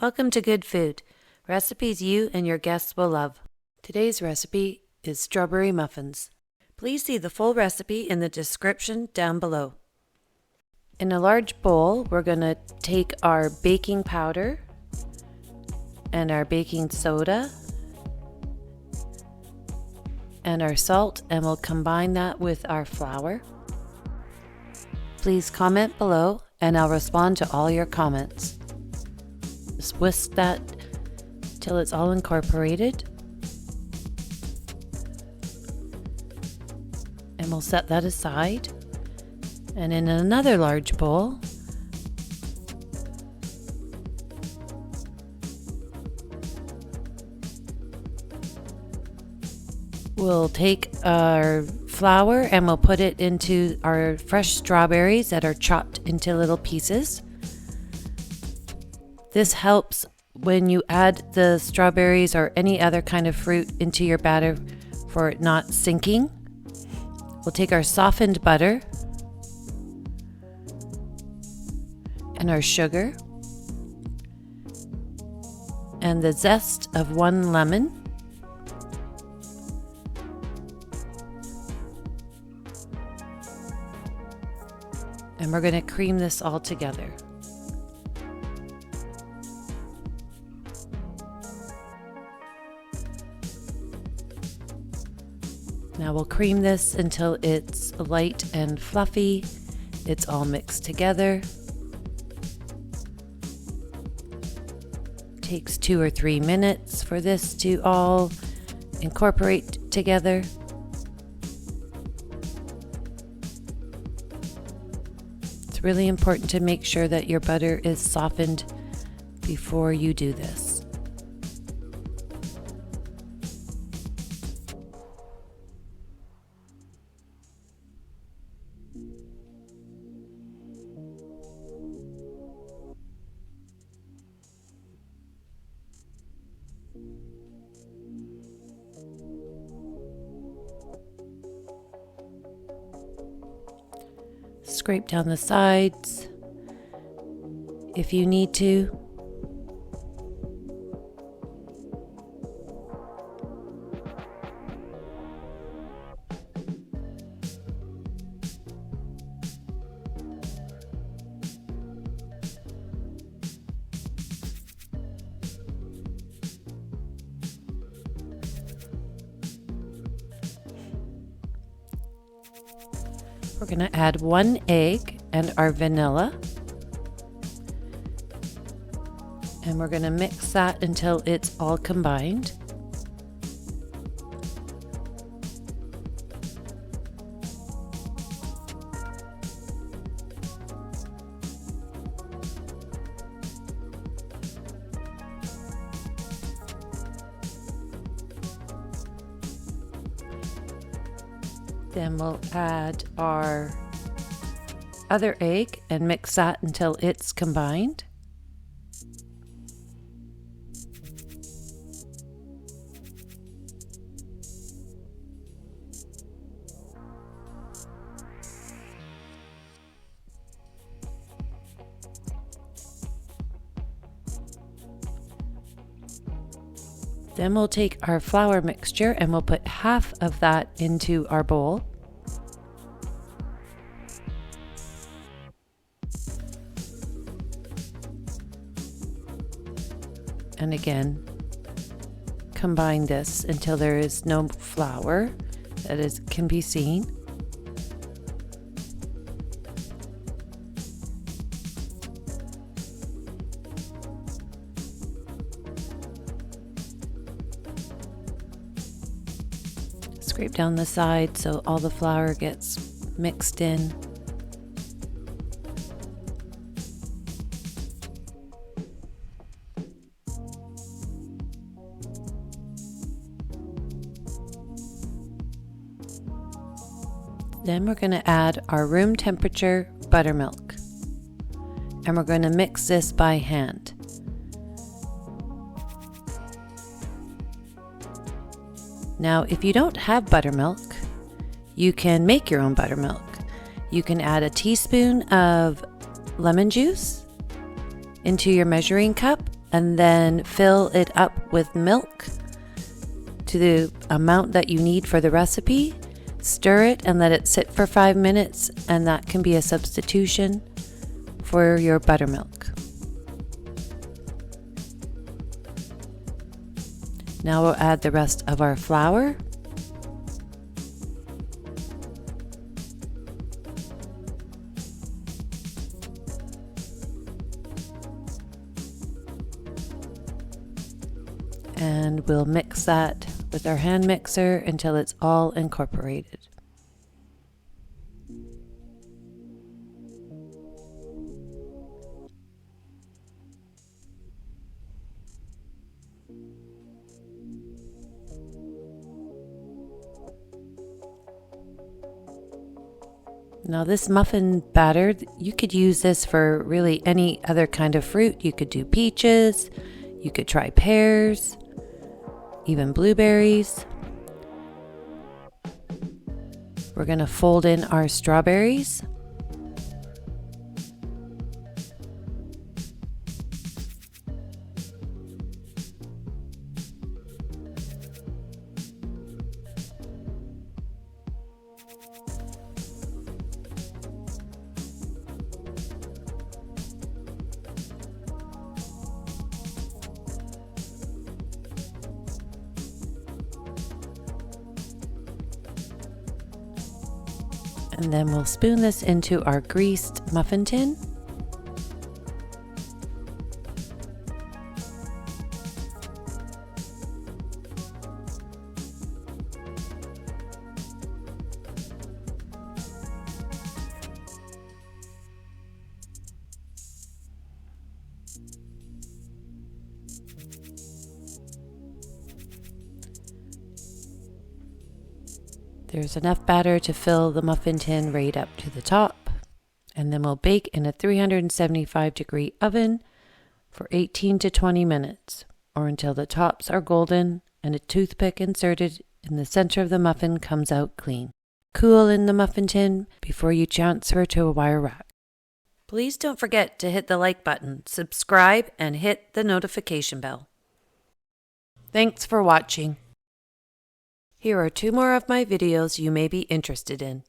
Welcome to Good Food, recipes you and your guests will love. Today's recipe is strawberry muffins. Please see the full recipe in the description down below. In a large bowl, we're going to take our baking powder and our baking soda and our salt, and we'll combine that with our flour. Please comment below and I'll respond to all your comments. Just whisk that till it's all incorporated. And we'll set that aside. And in another large bowl, we'll take our flour and we'll put it into our fresh strawberries that are chopped into little pieces. This helps when you add the strawberries or any other kind of fruit into your batter for it not sinking. We'll take our softened butter and our sugar and the zest of 1 lemon. And we're going to cream this all together. Now we'll cream this until it's light and fluffy. It's all mixed together. Takes 2 or 3 minutes for this to all incorporate together. It's really important to make sure that your butter is softened before you do this. Scrape down the sides if you need to. We're going to add 1 egg and our vanilla. And we're going to mix that until it's all combined. Then we'll add our other egg and mix that until it's combined. Then we'll take our flour mixture and we'll put half of that into our bowl. And again, combine this until there is no flour that can be seen. Scrape down the side so all the flour gets mixed in. Then we're going to add our room temperature buttermilk. And we're going to mix this by hand. Now, if you don't have buttermilk, you can make your own buttermilk. You can add a teaspoon of lemon juice into your measuring cup and then fill it up with milk to the amount that you need for the recipe. Stir it and let it sit for 5 minutes, and that can be a substitution for your buttermilk. Now we'll add the rest of our flour. And we'll mix that with our hand mixer until it's all incorporated. Now this muffin batter, you could use this for really any other kind of fruit. You could do peaches, you could try pears, even blueberries. We're going to fold in our strawberries. And then we'll spoon this into our greased muffin tin. There's enough batter to fill the muffin tin right up to the top, and then we'll bake in a 375-degree oven for 18 to 20 minutes, or until the tops are golden and a toothpick inserted in the center of the muffin comes out clean. Cool in the muffin tin before you transfer to a wire rack. Please don't forget to hit the like button, subscribe, and hit the notification bell. Thanks for watching. Here are 2 more of my videos you may be interested in.